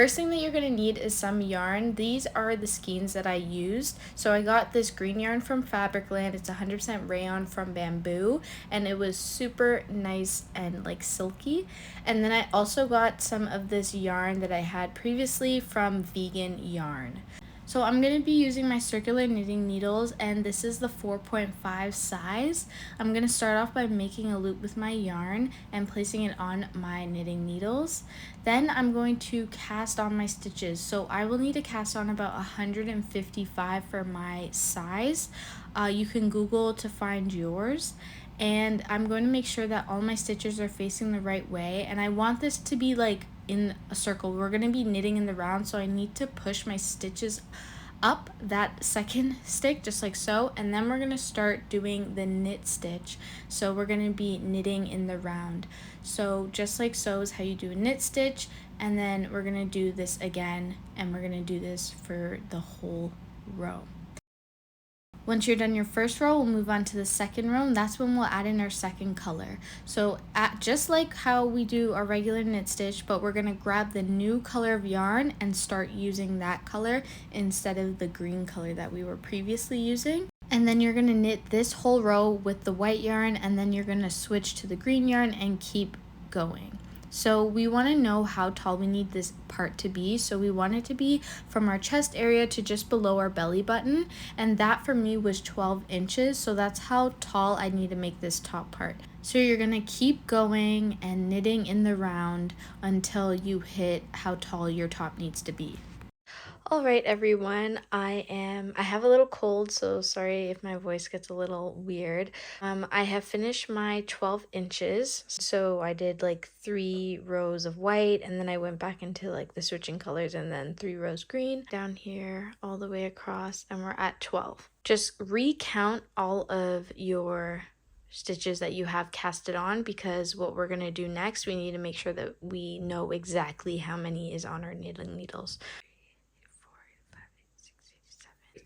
first thing that you're going to need is some yarn. These are the skeins that I used. So I got this green yarn from Fabricland. It's 100% rayon from bamboo, and it was super nice and like silky. And then I also got some of this yarn that I had previously from Vegan Yarn. So I'm going to be using my circular knitting needles, and this is the 4.5 size. I'm going to start off by making a loop with my yarn and placing it on my knitting needles. Then I'm going to cast on my stitches. So I will need to cast on about 155 for my size. You can Google to find yours. And I'm going to make sure that all my stitches are facing the right way, and I want this to be like in a circle. We're going to be knitting in the round, so I need to push my stitches up that second stick just like so, and then we're going to start doing the knit stitch. So we're going to be knitting in the round. So just like so is how you do a knit stitch, and then we're going to do this again, and we're going to do this for the whole row. Once you're done your first row, we'll move on to the second row, and that's when we'll add in our second color. So just like how we do our regular knit stitch, but we're going to grab the new color of yarn and start using that color instead of the green color that we were previously using. And then you're going to knit this whole row with the white yarn, and then you're going to switch to the green yarn and keep going. So we want to know how tall we need this part to be. So we want it to be from our chest area to just below our belly button. And that for me was 12 inches. So that's how tall I need to make this top part. So you're going to keep going and knitting in the round until you hit how tall your top needs to be. All right, everyone, I have a little cold, so sorry if my voice gets a little weird. I have finished my 12 inches, so I did like 3 rows of white, and then I went back into like the switching colors, and then 3 rows green down here all the way across, and we're at 12. Just recount all of your stitches that you have casted on, because what we're going to do next, we need to make sure that we know exactly how many is on our knitting needles.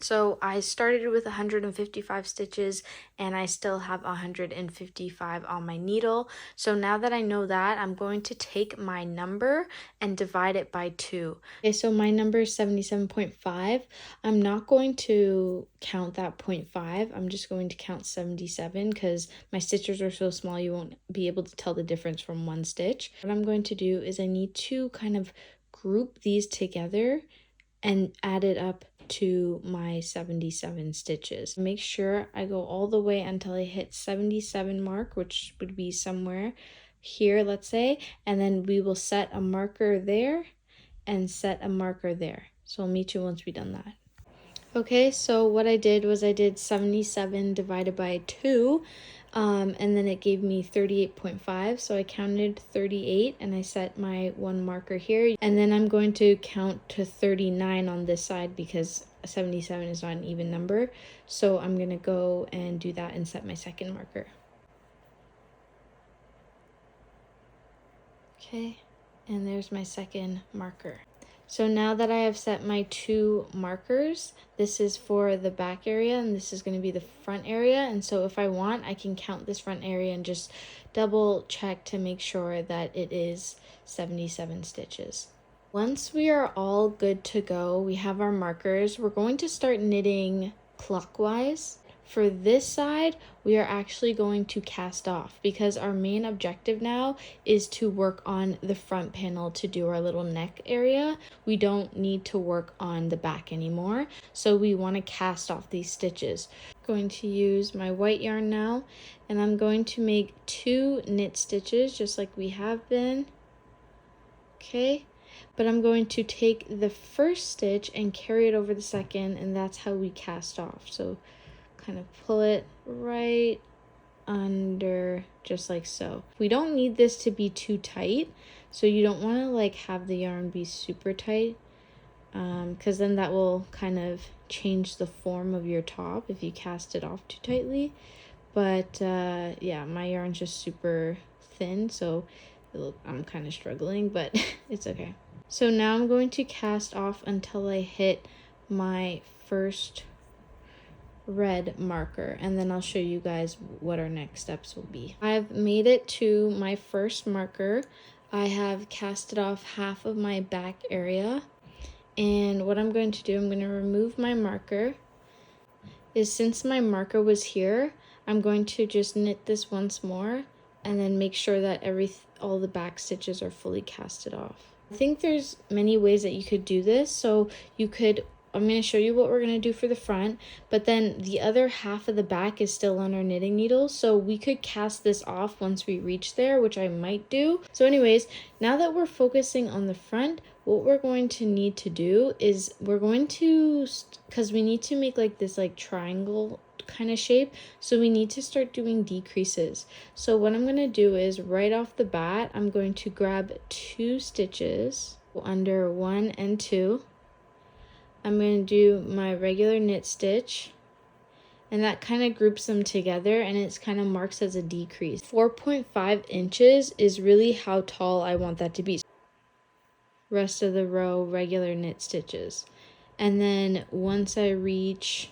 So I started with 155 stitches, and I still have 155 on my needle. So now that I know that, I'm going to take my number and divide it by 2. Okay, so my number is 77.5. I'm not going to count that 0.5. I'm just going to count 77 because my stitches are so small you won't be able to tell the difference from one stitch. What I'm going to do is I need to kind of group these together and add it up to my 77 stitches. Make sure I go all the way until I hit 77 mark, which would be somewhere here, let's say, and then we will set a marker there and set a marker there. So I'll meet you once we've done that. Okay, so what I did was I did 77 divided by 2, and then it gave me 38.5, so I counted 38, and I set my 1 marker here, and then I'm going to count to 39 on this side because 77 is not an even number, so I'm going to go and do that and set my second marker. Okay, and there's my second marker. So now that I have set my 2 markers, this is for the back area and this is going to be the front area. And so if I want, I can count this front area and just double check to make sure that it is 77 stitches. Once we are all good to go, we have our markers, we're going to start knitting clockwise. For this side, we are actually going to cast off because our main objective now is to work on the front panel to do our little neck area. We don't need to work on the back anymore, so we want to cast off these stitches. I'm going to use my white yarn now, and I'm going to make 2 knit stitches just like we have been. Okay, but I'm going to take the first stitch and carry it over the second, and that's how we cast off. So kind of pull it right under just like so. We don't need this to be too tight, so you don't want to like have the yarn be super tight, because then that will kind of change the form of your top if you cast it off too tightly. But yeah, my yarn's just super thin, so I'm kind of struggling, but it's okay. So now I'm going to cast off until I hit my first red marker, and then I'll show you guys what our next steps will be. I've made it to my first marker. I have casted off half of my back area. And what I'm going to do, I'm going to remove my marker. Since my marker was here, I'm going to just knit this once more and then make sure that all the back stitches are fully casted off. I think there's many ways that you could do this. So I'm going to show you what we're going to do for the front, but then the other half of the back is still on our knitting needle. So we could cast this off once we reach there, which I might do. So anyways, now that we're focusing on the front, what we're going to need to do is because we need to make like this like triangle kind of shape, so we need to start doing decreases. So what I'm going to do is right off the bat, I'm going to grab 2 stitches under 1 and 2. I'm going to do my regular knit stitch, and that kind of groups them together, and it's kind of marks as a decrease. 4.5 inches is really how tall I want that to be. Rest of the row, regular knit stitches. And then once I reach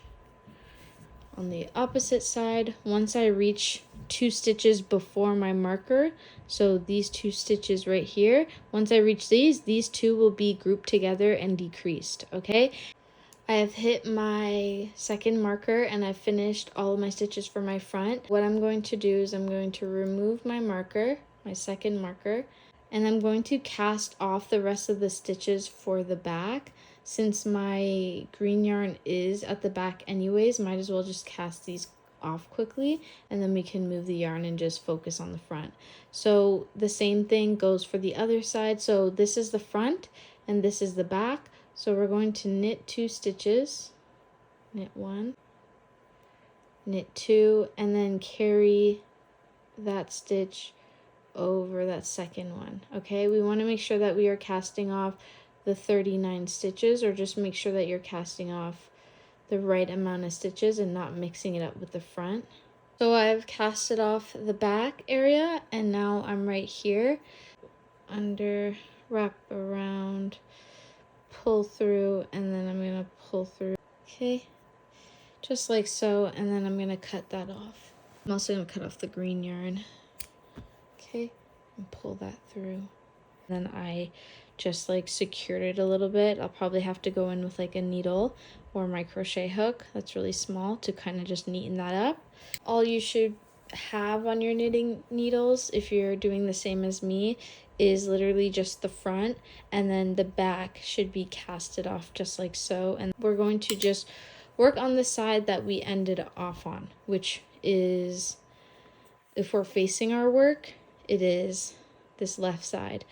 on the opposite side, once I reach 2 stitches before my marker, so these 2 stitches right here, once I reach these 2 will be grouped together and decreased, okay? I have hit my second marker and I've finished all of my stitches for my front. What I'm going to do is I'm going to remove my marker, my second marker, and I'm going to cast off the rest of the stitches for the back. Since my green yarn is at the back anyways, might as well just cast these off quickly, and then we can move the yarn and just focus on the front. So the same thing goes for the other side. So this is the front and this is the back. So we're going to knit 2 stitches, knit 1, knit 2, and then carry that stitch over that second one. Okay, we want to make sure that we are casting off the 39 stitches, or just make sure that you're casting off the right amount of stitches and not mixing it up with the front. So I've casted off the back area, and now I'm right here under, wrap around, pull through, and then I'm going to pull through, okay, just like so, and then I'm going to cut that off. I'm also going to cut off the green yarn, okay, and pull that through. Then I just like secured it a little bit. I'll probably have to go in with like a needle or my crochet hook that's really small to kind of just neaten that up. All you should have on your knitting needles, if you're doing the same as me, is literally just the front, and then the back should be casted off just like so. And we're going to just work on the side that we ended off on, which is, if we're facing our work, it is this left side.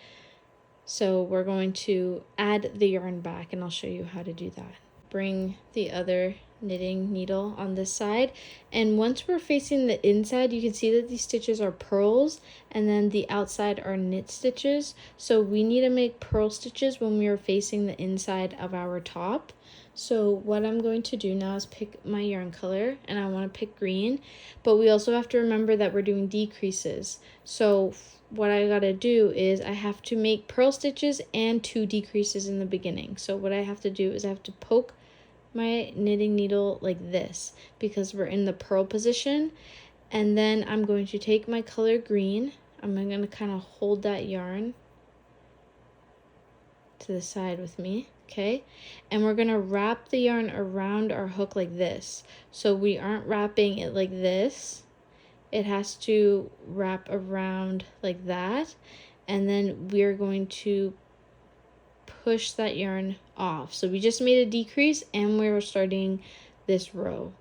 So we're going to add the yarn back, and I'll show you how to do that. Bring the other knitting needle on this side, and once we're facing the inside, you can see that these stitches are purls, and then the outside are knit stitches. So we need to make purl stitches when we are facing the inside of our top. So what I'm going to do now is pick my yarn color, and I want to pick green, but we also have to remember that we're doing decreases. So what I gotta do is I have to make purl stitches and 2 decreases in the beginning. So what I have to do is I have to poke my knitting needle like this, because we're in the purl position, and then I'm going to take my color green. I'm going to kind of hold that yarn to the side with me, okay, and we're going to wrap the yarn around our hook like this. So we aren't wrapping it like this, it has to wrap around like that, and then we're going to push that yarn off. So we just made a decrease and we're starting this row.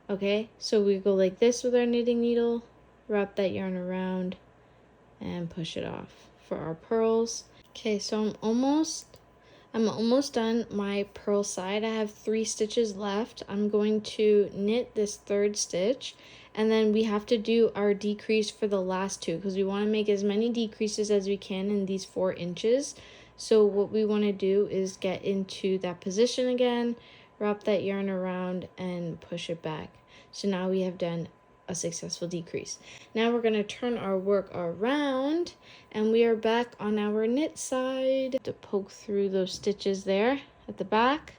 Okay, so we go like this with our knitting needle, wrap that yarn around, and push it off for our purls. Okay, so I'm almost done my purl side. I have 3 stitches left. I'm going to knit this 3rd stitch, and then we have to do our decrease for the last 2, because we want to make as many decreases as we can in these 4 inches. So what we want to do is get into that position again, wrap that yarn around, and push it back. So now we have done a successful decrease. Now we're going to turn our work around, and we are back on our knit side. To poke through those stitches there at the back,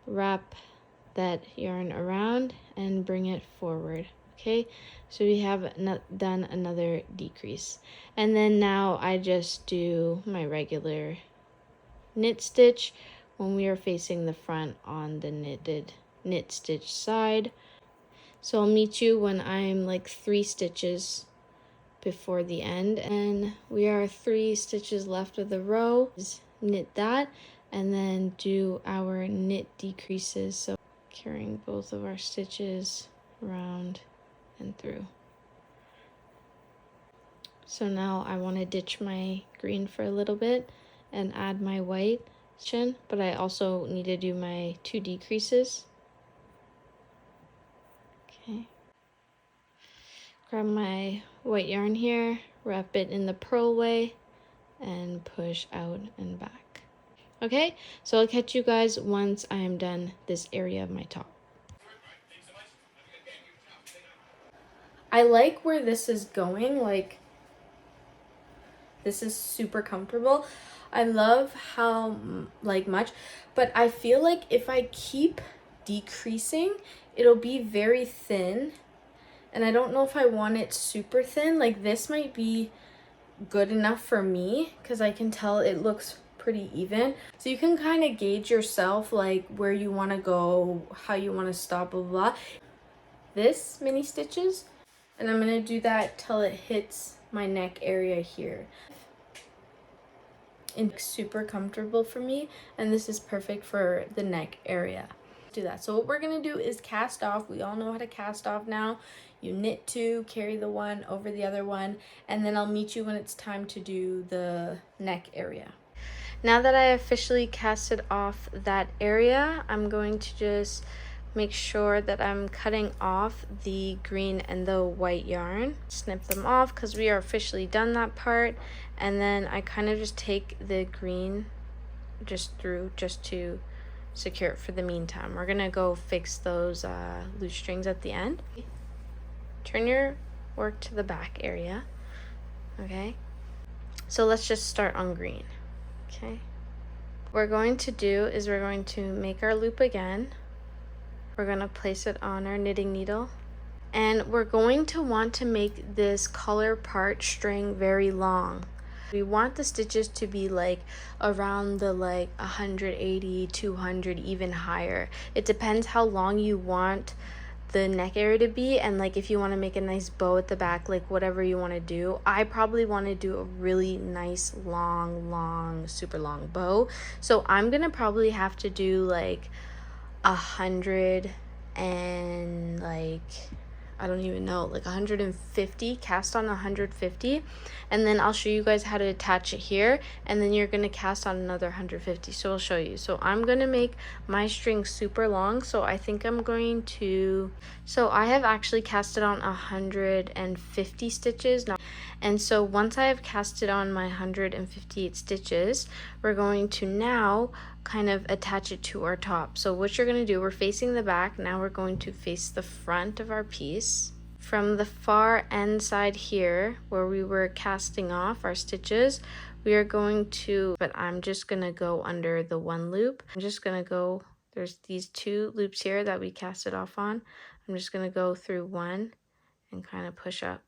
wrap that yarn around and bring it forward. Okay, so we have done another decrease. And then now I just do my regular knit stitch when we are facing the front on the knit stitch side. So I'll meet you when I'm like 3 stitches before the end, and we are 3 stitches left of the row. Just knit that and then do our knit decreases, so carrying both of our stitches around and through. So now I want to ditch my green for a little bit and add my white, but I also need to do my 2 decreases. Okay, grab my white yarn here, wrap it in the purl way, and push out and back. Okay, so I'll catch you guys once I am done this area of my top. I like where this is going, like this is super comfortable. I love how like much, but I feel like if I keep decreasing, it'll be very thin, and I don't know if I want it super thin. Like this might be good enough for me because I can tell it looks pretty even. So you can kind of gauge yourself like where you want to go, how you want to stop, blah, blah, blah. This many stitches, and I'm going to do that till it hits my neck area here. It's super comfortable for me, and this is perfect for the neck area. Do that. So what we're going to do is cast off. We all know how to cast off now. You knit 2, carry the one over the other one, and then I'll meet you when it's time to do the neck area. Now that I officially casted off that area, I'm going to just make sure that I'm cutting off the green and the white yarn. Snip them off because we are officially done that part. And then I kind of just take the green just through just to secure it for the meantime. We're gonna go fix those loose strings at the end. Turn your work to the back area, okay? So let's just start on green, okay? What we're going to do is we're going to make our loop again. We're gonna place it on our knitting needle, and we're going to want to make this collar part string very long. We want the stitches to be like around the like 180, 200, even higher. It depends how long you want the neck area to be, and like if you want to make a nice bow at the back, like whatever you want to do. I probably want to do a really nice long super long bow, so I'm gonna probably have to do like 100 and like I don't even know, like 150, cast on 150, and then I'll show you guys how to attach it here, and then you're gonna cast on another 150. So I'll show you. So I'm gonna make my string super long, so I think I'm going to, so I have actually casted on 150 stitches now. And so once I have casted on my 158 stitches, we're going to now kind of attach it to our top. So what you're going to do, we're facing the back, now we're going to face the front of our piece. From the far end side here, where we were casting off our stitches, we are going to, but I'm just going to go under the one loop. I'm just going to go, there's these 2 loops here that we casted off on. I'm just going to go through one and kind of push up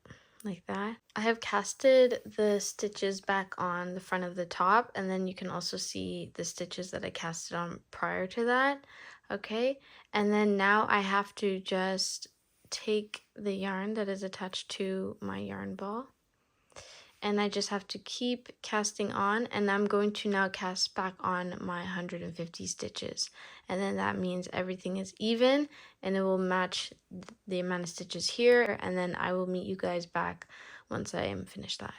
like that. I have casted the stitches back on the front of the top, and then you can also see the stitches that I casted on prior to that. Okay, and then now I have to just take the yarn that is attached to my yarn ball, and I just have to keep casting on, and I'm going to now cast back on my 150 stitches, and then that means everything is even and it will match the amount of stitches here, and then I will meet you guys back once I am finished that.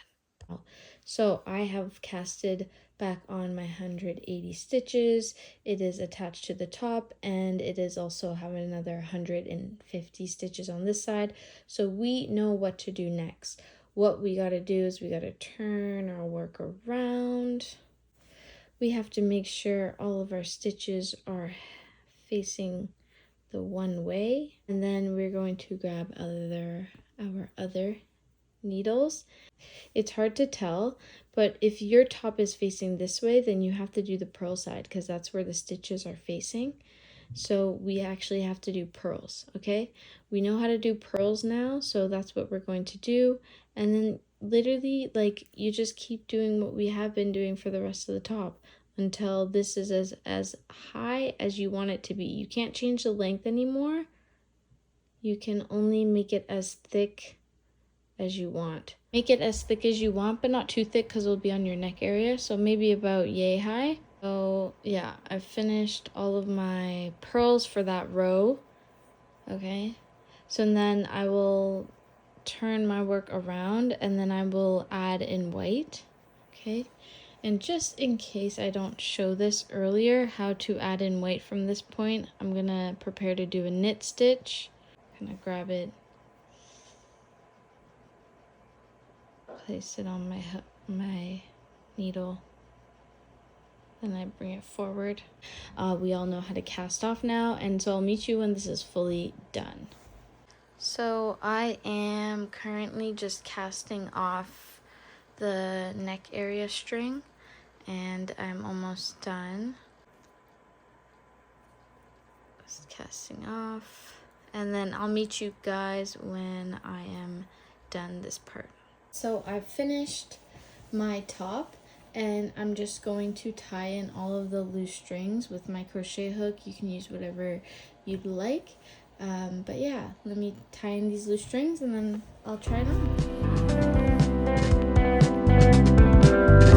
So I have casted back on my 180 stitches. It is attached to the top, and it is also having another 150 stitches on this side. So we know what to do next. What we got to do is we got to turn our work around. We have to make sure all of our stitches are facing the one way, and then we're going to grab our other needles. It's hard to tell, but if your top is facing this way, then you have to do the purl side because that's where the stitches are facing. So we actually have to do pearls, okay? We know how to do pearls now, so that's what we're going to do. And then literally, like, you just keep doing what we have been doing for the rest of the top until this is as high as you want it to be. You can't change the length anymore. You can only make it as thick as you want. Make it as thick as you want, but not too thick because it'll be on your neck area. So maybe about yay high. So yeah, I've finished all of my pearls for that row. Okay, so then I will turn my work around and then I will add in white. Okay, and just in case I don't show this earlier, how to add in white from this point, I'm gonna prepare to do a knit stitch. I'm gonna grab it, place it on my needle, then I bring it forward. We all know how to cast off now, and so I'll meet you when this is fully done. So I am currently just casting off the neck area string, and I'm almost done. Just casting off, and then I'll meet you guys when I am done this part. So I've finished my top, and I'm just going to tie in all of the loose strings with my crochet hook. You can use whatever you'd like, but yeah, let me tie in these loose strings and then I'll try it on.